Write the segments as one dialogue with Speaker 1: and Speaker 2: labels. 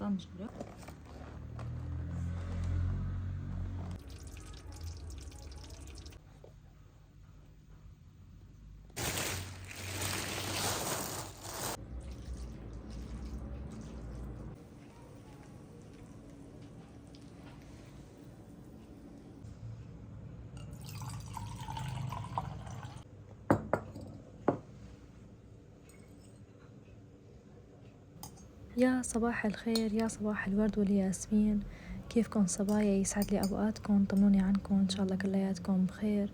Speaker 1: طنجرة. يا صباح الخير، يا صباح الورد والياسمين. كيفكن صبايا؟ يسعد لي أوقاتكم، طمنوني عنكم، إن شاء الله كلياتكم بخير.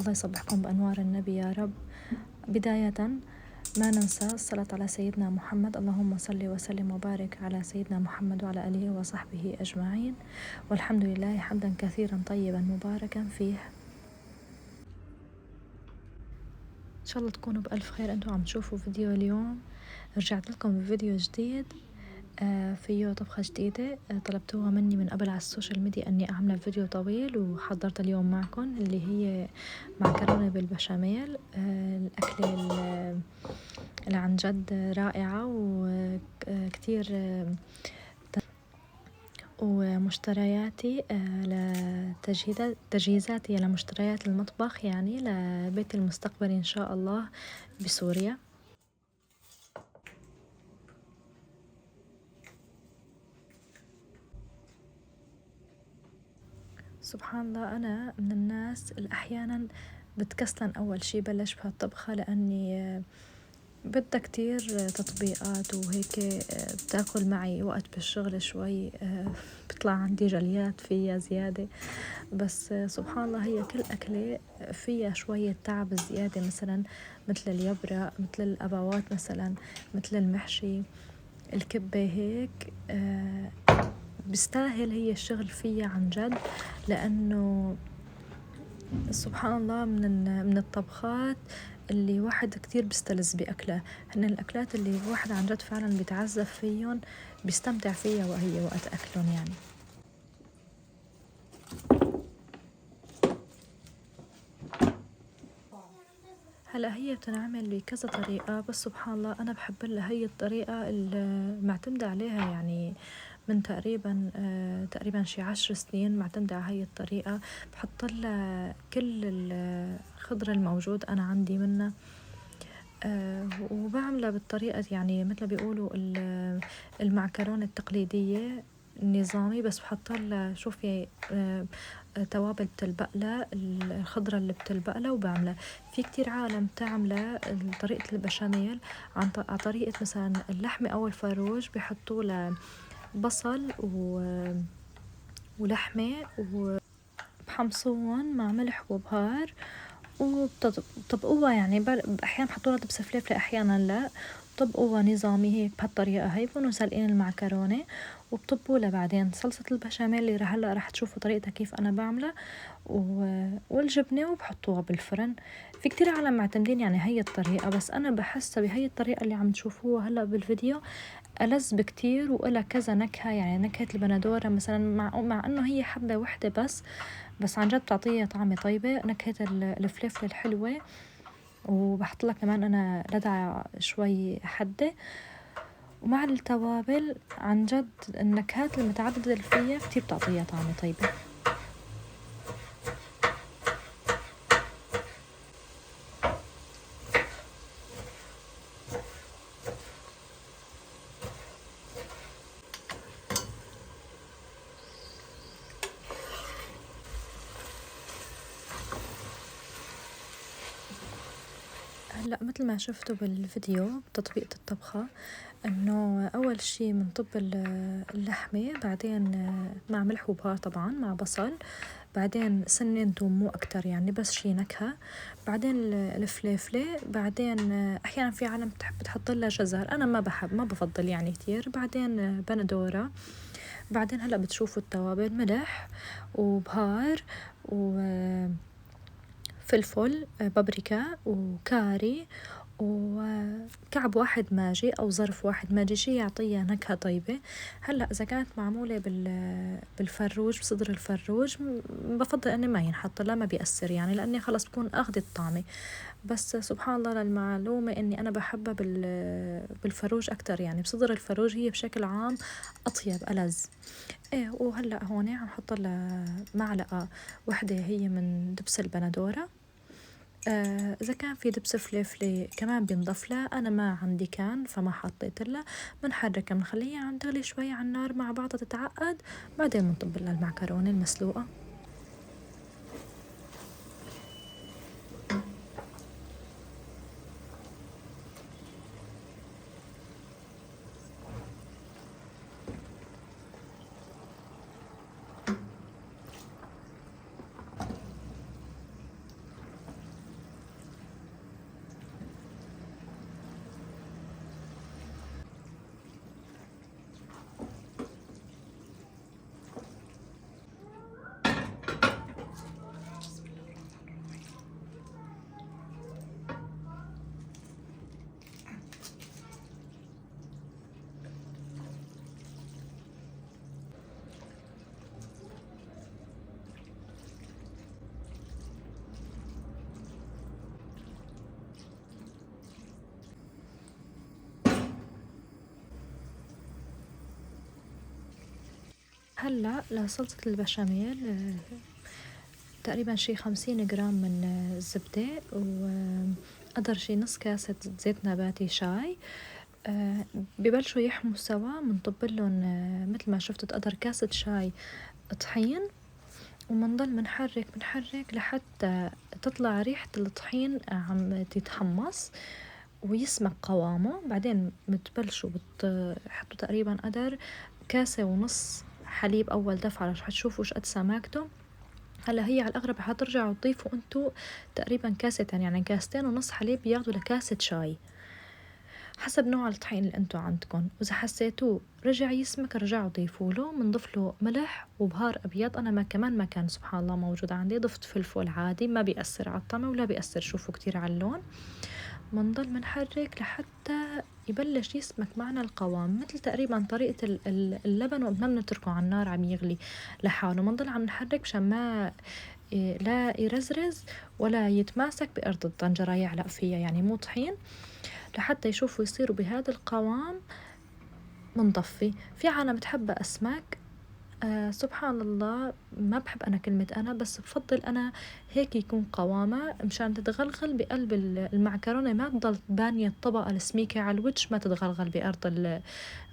Speaker 1: الله يصبحكم بأنوار النبي يا رب. بداية ما ننسى الصلاة على سيدنا محمد، اللهم صل وسلم وبارك على سيدنا محمد وعلى آله وصحبه أجمعين، والحمد لله حمدا كثيرا طيبا مباركا فيه. إن شاء الله تكونوا بألف خير. أنتوا عم تشوفوا فيديو اليوم، رجعت لكم بفيديو جديد فيه طبخة جديدة طلبتوها مني من قبل على السوشيال ميديا أني أعمل فيديو طويل، وحضرت اليوم معكم اللي هي معكرونة بالبشاميل. الأكلة اللي عن جد رائعة وكتير. ومشترياتي تجهيزاتي لمشتريات المطبخ، يعني لبيت المستقبل إن شاء الله بسوريا. سبحان الله، أنا من الناس اللي أحيانا بتكسلن أول شي بلش بهالطبخة، لأني بدها كتير تطبيقات وهيك بتاكل معي وقت بالشغل شوي، بطلع عندي جليات فيها زيادة. بس سبحان الله هي كل أكلة فيها شوية تعب زيادة، مثلا مثل اليبرق، مثل الأبوات، مثلا مثل المحشي، الكبة، هيك بيستاهل هي الشغل فيها عن جد. لأنه سبحان الله من الطبخات اللي واحد كتير بيستلذ بأكلها، هن الأكلات اللي الواحد عن جد فعلا بيتعذب فيهم، بيستمتع فيها وهي وقت أكلهم يعني. هلا هي بتنعمل بكذا طريقة، بس سبحان الله أنا بحب لها هي الطريقة اللي معتمدة عليها، يعني من تقريبا شي 10 سنين معتمدة على هي الطريقة. بحط لها كل الخضرة الموجود أنا عندي منها، وبعملها بالطريقة يعني مثل بيقولوا المعكرونة التقليدية النظامي، بس بحط لها شوفي توابل بتلبقلها، الخضرة اللي بتلبقلها، وبعملها. في كتير عالم تعملها طريقة البشاميل على طريقة مثلا اللحمة أو الفاروج، بيحطوا لها بصل ولحمة وبحمصوهم مع ملح وبهار، وبطبقوها يعني أحيانا بحطوا لها دبس فلفل، أحيانا لا. بطبقوها نظامي هيك بهالطريقة هاي، بكونوا سالقين المعكرونة، وبطبوا لها بعدين صلصة البشاميل اللي هلا رح تشوفوا طريقتها كيف أنا بعملها، والجبنة، وبحطوها بالفرن. في كتير عالم معتمدين يعني هي الطريقة، بس أنا بحسها بهي الطريقة اللي عم تشوفوها هلا بالفيديو ألذ بكتير، وإلها كذا نكهة، يعني نكهة البندورة مثلا، مع إنه هي حبة وحدة بس عن جد بتعطيها طعمة طيبة، نكهة الفلفل الحلوة، وبحط لها كمان أنا لدع شوي حدة، ومع التوابل عن جد النكهات المتعددة اللي فيها كتير بتعطيها طعمة طيبة. هلا مثل ما شفتوا بالفيديو بتطبيقة الطبخة، انه اول شي بنطب اللحمة، بعدين مع ملح وبهار طبعا مع بصل، بعدين سنين توم مو اكتر يعني، بس شي نكهة، بعدين الفليفلة، بعدين احيانا في عالم بتحب تحط لها جزر، انا ما بفضل يعني كتير، بعدين بندورة، بعدين هلا بتشوفوا التوابل، ملح وبهار وفلفل، بابريكا وكاري وكعب واحد ماجي أو ظرف واحد ماجي شي يعطيها نكهة طيبة. هلأ إذا كانت معمولة بالفروج بصدر الفروج بفضل إني ما ينحط لا، ما بيأثر يعني، لأني خلص بكون أخذت طعمي. بس سبحان الله للمعلومة إني أنا بحبها بالفروج أكتر، يعني بصدر الفروج هي بشكل عام أطيب ألذ. إيه، وهلأ هون عم حط لها معلقة وحدة هي من دبس البندورة. إذا كان في دبس فليفلة كمان بينضاف لها، أنا ما عندي كان فما حطيت لها. بنحركها بنخليها عم تغلي شوي على النار مع بعضها تتعقد، بعدين بنطب لها المعكرونة المسلوقة. هلأ لصلصة البشاميل تقريبا شي 50 جرام من الزبدة، وقدر شي نص كاسة زيت نباتي شاي. ببلشوا يحموا سوا، منطبلن مثل ما شفتوا تقدر كاسة شاي طحين، ومنضل منحرك لحتى تطلع ريحة الطحين عم تتحمص ويسمك قوامه. بعدين بتبلشوا بتحطوا تقريبا قدر كاسة ونص حليب أول دفعة رح تشوفوا شقد سماكته. هلا هي على الأغلب حترجعوا تضيفوا انتو تقريبا كاستين، يعني كاستين ونص حليب بياخدوا لكاسة شاي حسب نوع الطحين اللي انتو عندكم. وإذا حسيتوه رجع يسمك رجعوا ضيفوا له. منضيف له ملح وبهار أبيض. أنا ما كان سبحان الله موجود عندي، ضفت فلفل عادي ما بيأثر على الطعم ولا بيأثر شوفوا كتير على اللون. منضل منحرك لحتى يبلش يسمك معنا القوام، مثل تقريبا طريقة اللبن وما بنتركه على النار عم يغلي لحاله. منضل عم نحرك مشان ما لا يرزرز ولا يتماسك بأرض الطنجرة يعلق فيها، يعني مو طحين، لحتى يشوفوا يصيروا بهذا القوام. منطفي. في عالم بتحب أسماك، سبحان الله ما بحب أنا كلمة أنا، بس بفضل أنا هيك يكون قوامة مشان تتغلغل بقلب المعكرونة، ما تضل بانية الطبقة السميكة على الوجه، ما تتغلغل بأرض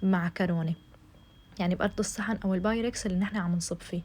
Speaker 1: المعكرونة، يعني بأرض الصحن أو البايركس اللي نحن عم نصب فيه.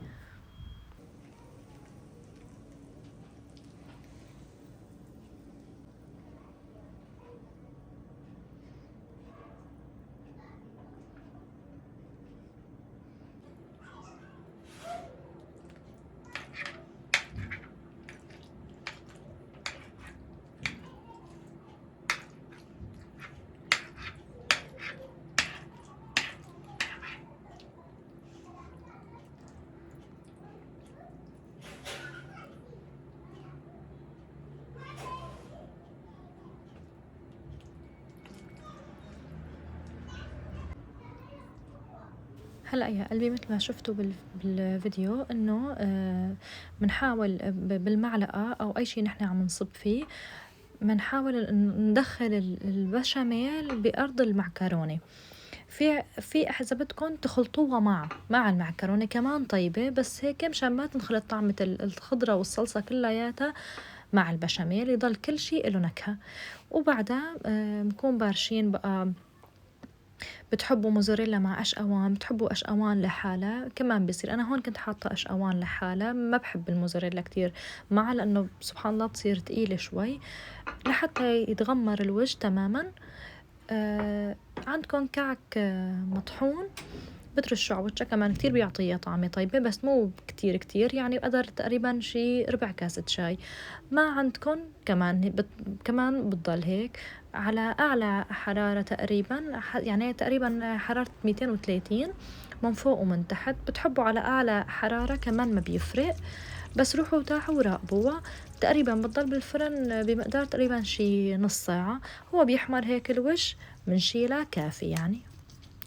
Speaker 1: هلأ يا قلبي مثل ما شفتوا بالفيديو انه بنحاول بالمعلقة او اي شي نحن عم نصب فيه بنحاول ندخل البشاميل بأرض المعكرونة. في إذا بدكم تخلطوها مع المعكرونة كمان طيبة، بس هيك مشان ما تنخلط طعمة الخضرة والصلصة كلياتها مع البشاميل، يضل كل شيء له نكهة. وبعدها بنكون بارشين بقى، بتحبوا موزاريلا مع أشقوان، بتحبوا أشقوان لحالها كمان بيصير. أنا هون كنت حاطة أشقوان لحالها، ما بحب الموزاريلا كتير معها لأنه سبحان الله بتصير تقيلة شوي، لحتى يتغمر الوجه تماما. عندكم كعك مطحون بترشوا على وجهها كمان كتير بيعطيها طعمة طيبة، بس مو كتير يعني بقدر تقريبا شي ربع كاسة شاي. ما عندكم كمان بتضل هيك على أعلى حرارة تقريبا، يعني تقريبا حرارة 230 من فوق ومن تحت. بتحبوا على أعلى حرارة كمان ما بيفرق. بس روحوا تاحوا وراقبوها. تقريبا بتضل بالفرن بمقدار تقريبا شي نص ساعة. هو بيحمر هيك الوش منشيلها كافي يعني.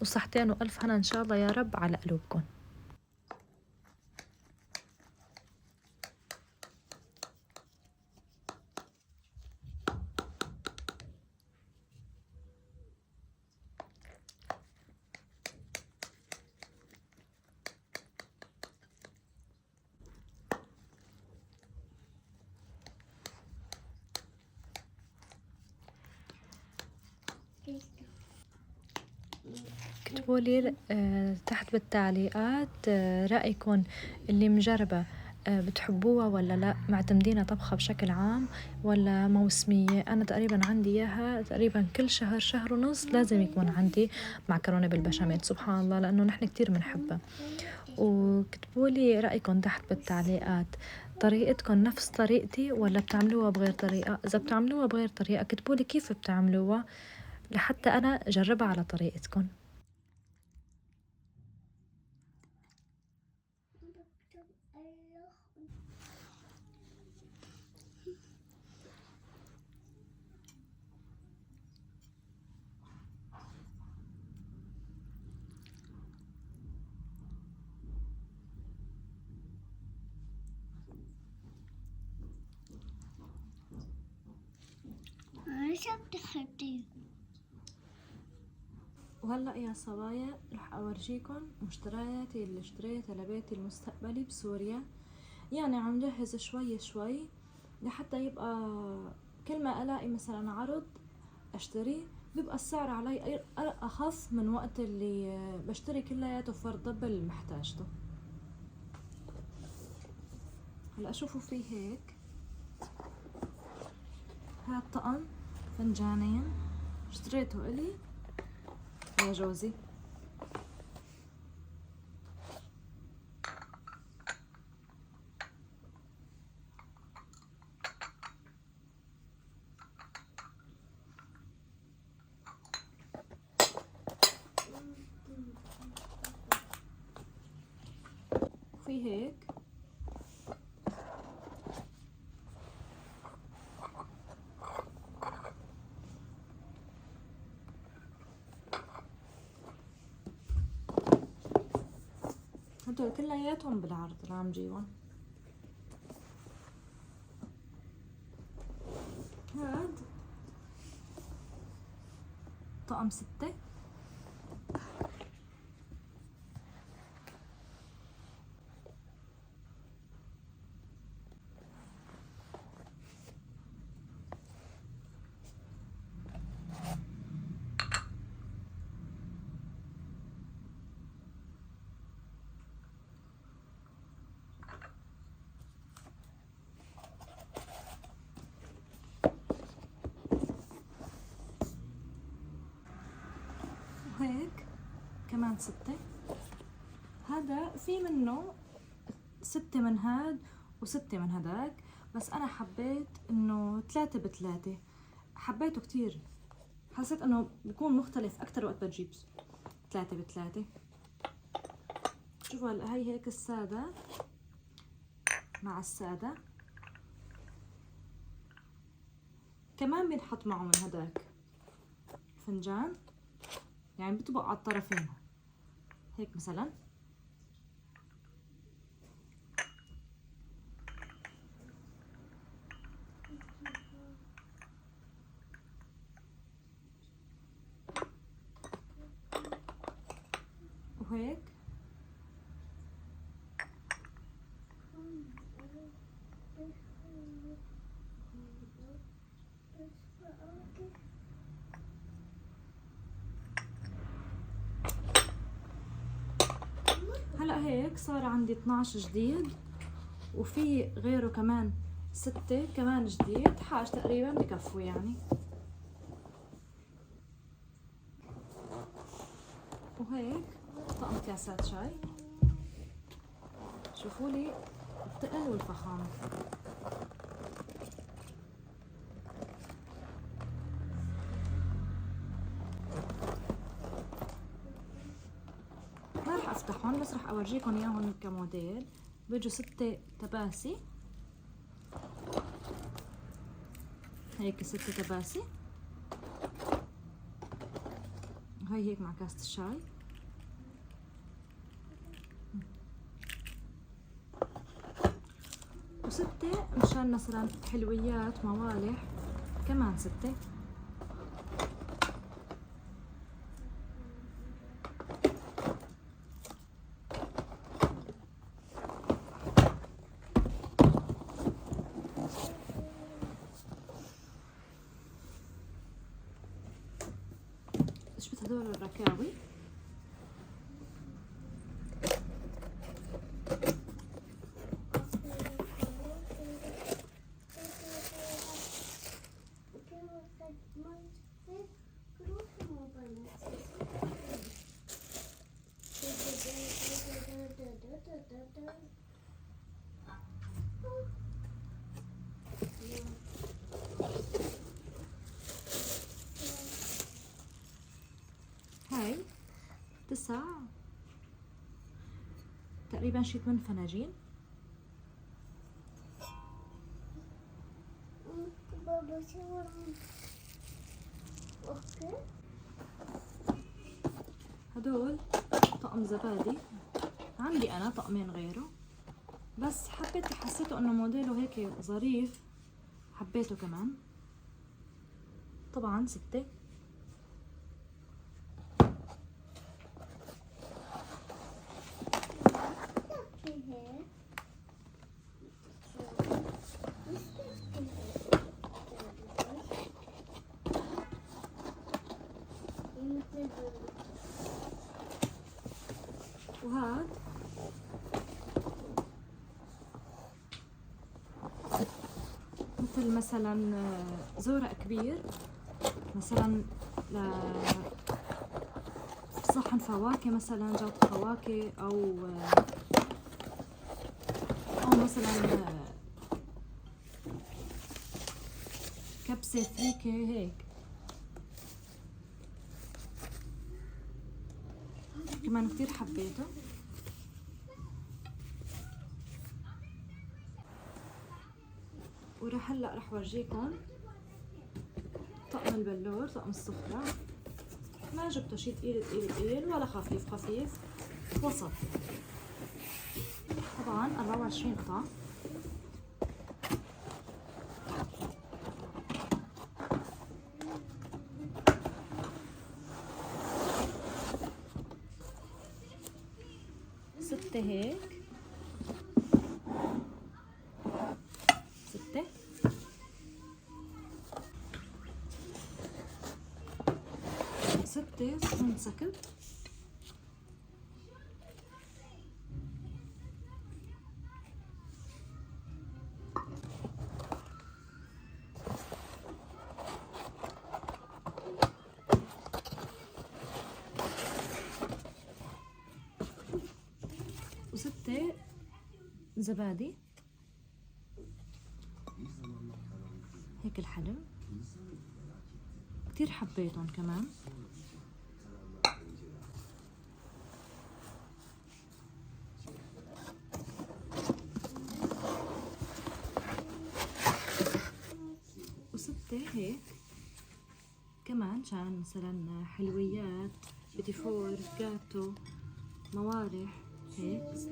Speaker 1: وصحتين وألف هنا إن شاء الله يا رب على قلوبكم. اكتبوا لي تحت بالتعليقات رأيكم اللي مجربة بتحبوها ولا لا، معتمدينها طبخة بشكل عام ولا موسمية. أنا تقريبا عندي إياها تقريبا كل شهر شهر ونص لازم يكون عندي معكرونة بالبشاميل، سبحان الله، لأنه نحن كتير بنحبها. وكتبوا لي رأيكم تحت بالتعليقات، طريقتكم نفس طريقتي ولا بتعملوها بغير طريقة؟ إذا بتعملوها بغير طريقة كتبوا لي كيف بتعملوها لحتى أنا أجربها على طريقتكم. وهلأ يا صبايا رح أورجيكم مشترياتي اللي اشتريتها لبيتي المستقبلي بسوريا. يعني عم جهز شوي شوي لحتى يبقى كل ما ألاقي مثلا عرض أشتري بيبقى السعر علي أخف من وقت اللي بشتري كلياته فرد دبل محتاجته. هلأ شوفوا في هيك هاد طقم فنجانين اشتريته إلي يا جوزي. في هيك هدول كلياتهم بالعرض اللي عم جيبهم. هاد طقم 6. وهيك كمان 6. هذا في منه 6 من هاد و6 من هداك، بس أنا حبيت إنه 3 ب3. حبيته كتير، حسيت إنه بكون مختلف أكتر وقت بجيب 3 ب3. شوفوا هلا هي هيك السادة مع السادة، كمان بينحط معه من هداك فنجان، يعني بيطبق على الطرفين هيك مثلا. وهيك هلا هيك صار عندي 12 جديد، وفي غيره كمان 6 كمان جديد، حاج تقريبا بكفوا يعني. وهيك طقم كاسات شاي، شوفوا لي الثقل والفخامة. ما رح افتحهم بس رح اورجيكم اياهم كموديل. بيجوا 6 تباسي، هيك 6 تباسي، هاي هيك مع كاسة الشاي. وستة مشان مثلا حلويات موالح كمان 6. اشبت هدول الركاوي. هاي 9 تقريبا شي 8 فناجين. هدول طقم زبادي، عندي انا طقمين غيره، بس حسيته انه موديله هيك ظريف، حبيته كمان. طبعا 6. وهاد مثل مثلا زورق كبير، مثلا صحن فواكه، مثلا جوة فواكه، او مثلا كبسة فريكة هيك. كمان كتير حبيته. هلا رح ورجيكم طقم البلور، طقم السفرة. ما جبته شي تقيل تقيل تقيل ولا خفيف خفيف، وسط. طبعا 24 قطعة. ستة هيك، 6. صحن سكب. و6 زبادي هيك الحلو، كتير حبيتهم كمان. و6 هيك كمان عشان مثلا حلويات، بيتي فور، جاتو، موالح هيك 6.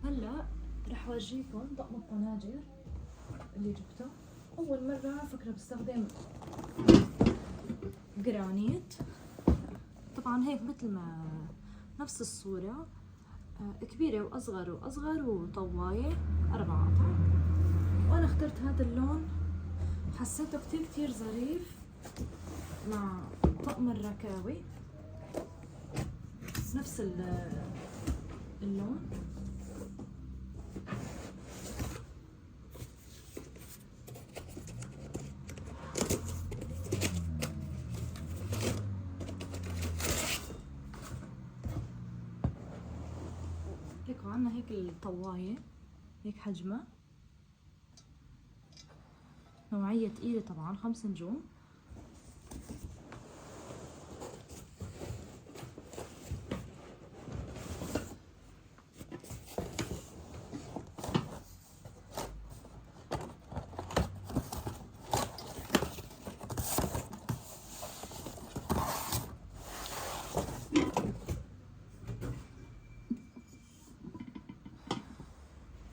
Speaker 1: هلا رح ورجيكم طقم الطناجر اللي جبته. اول مرة على فكرة بستخدم جرانيت. طبعا هيك مثل ما نفس الصورة، كبيرة واصغر واصغر، وطواية 4 قطع. وانا اخترت هذا اللون، حسيته كتير ظريف مع طقم الركاوي، نفس اللون. هيك وعنا هيك الطواية هيك حجمها نوعية تقيلة طبعا، 5 نجوم.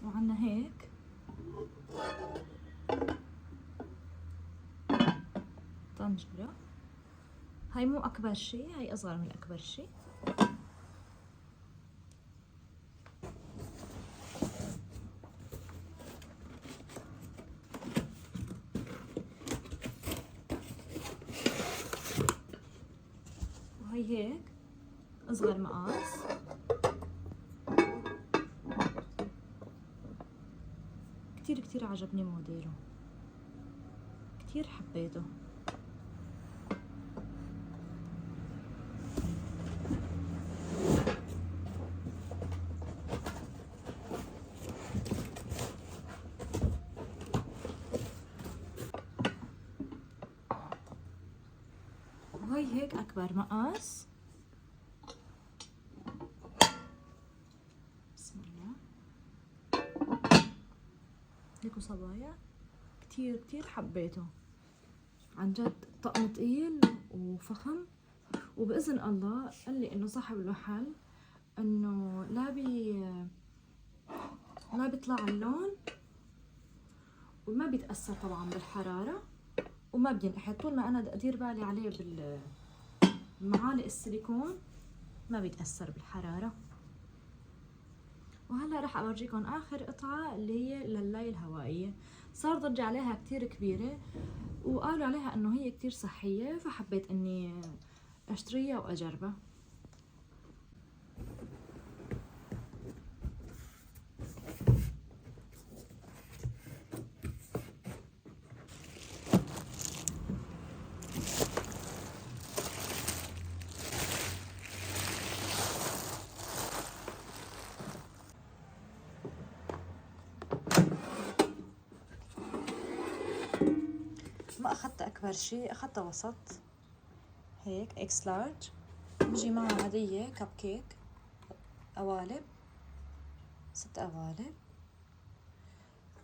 Speaker 1: وعنا هيك طنجرة، هاي مو أكبر شي، هاي أصغر من أكبر شي. وهي هيك أصغر مقاس. كتير عجبني موديله، كتير حبيته. وهي هيك أكبر مقاس. بسم الله. ليكو صبايا، كتير حبيته عن جد. طقم تقيل وفخم، وبإذن الله قال لي إنه صاحب المحل إنه ما بيطلع اللون، وما بيتأثر طبعا بالحرارة، وما بينقحط. طول ما أنا أدير بالي عليه بالمعالق السيليكون ما بيتأثر بالحرارة. وهلا راح اورجيكم اخر قطعة اللي هي للاي الهوائية. صار ضجة عليها كتير كبيرة، وقالوا عليها انه هي كتير صحية، فحبيت اني اشتريها واجربها. ما اخذت اكبر شيء، اخذت وسط هيك اكس لارج. بيجي معها هدية كب كيك، قوالب، 6 قوالب.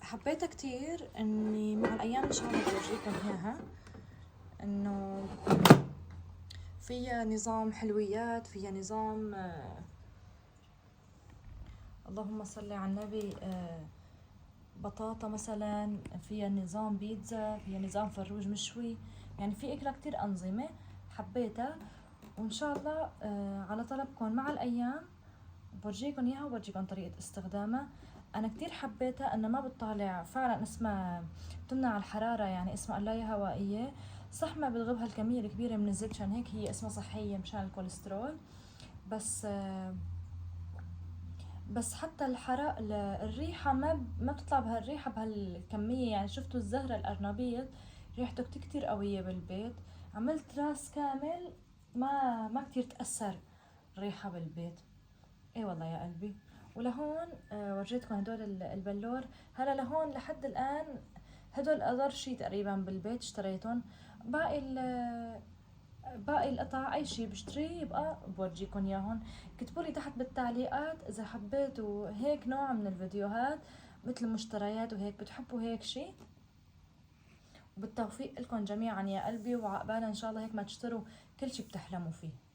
Speaker 1: حبيتها كتير، اني مع الايام ان شاء الله بورجيكم اياها. انه فيها نظام حلويات، فيها نظام اللهم صل على النبي، بطاطا مثلا، فيها نظام بيتزا، فيها نظام فروج مشوي، يعني في اكلها كتير انظمة. حبيتها، وان شاء الله على طلبكم مع الايام برجيكم اياها وبرجيكم طريقة استخدامها. انا كتير حبيتها، انها ما بتطالع فعلا اسمها بتمنع الحرارة، يعني اسمها اللاي هوائية. صح ما بتغيبها الكمية الكبيرة من الزيت، عشان هيك هي اسمها صحية مشان الكوليسترول. بس حتى الريحة ما بتطلع بهالريحة بهالكمية. يعني شفتوا الزهرة الأرنبيط ريحته كتير قوية بالبيت. عملت راس كامل، ما كتير تأثر الريحة بالبيت. اي والله يا قلبي. ولهون ورجيتكم هدول البلور. هلا لهون لحد الآن هدول أضر شي تقريبا بالبيت اشتريتهم. باقي القطع اي شي بشتريه يبقى بورجيكم اياهم. كتبولي تحت بالتعليقات اذا حبيتوا هيك نوع من الفيديوهات مثل مشتريات وهيك، بتحبوا هيك شي. وبالتوفيق لكم جميعا يا قلبي، وعقبالا ان شاء الله هيك ما تشتروا كل شي بتحلموا فيه.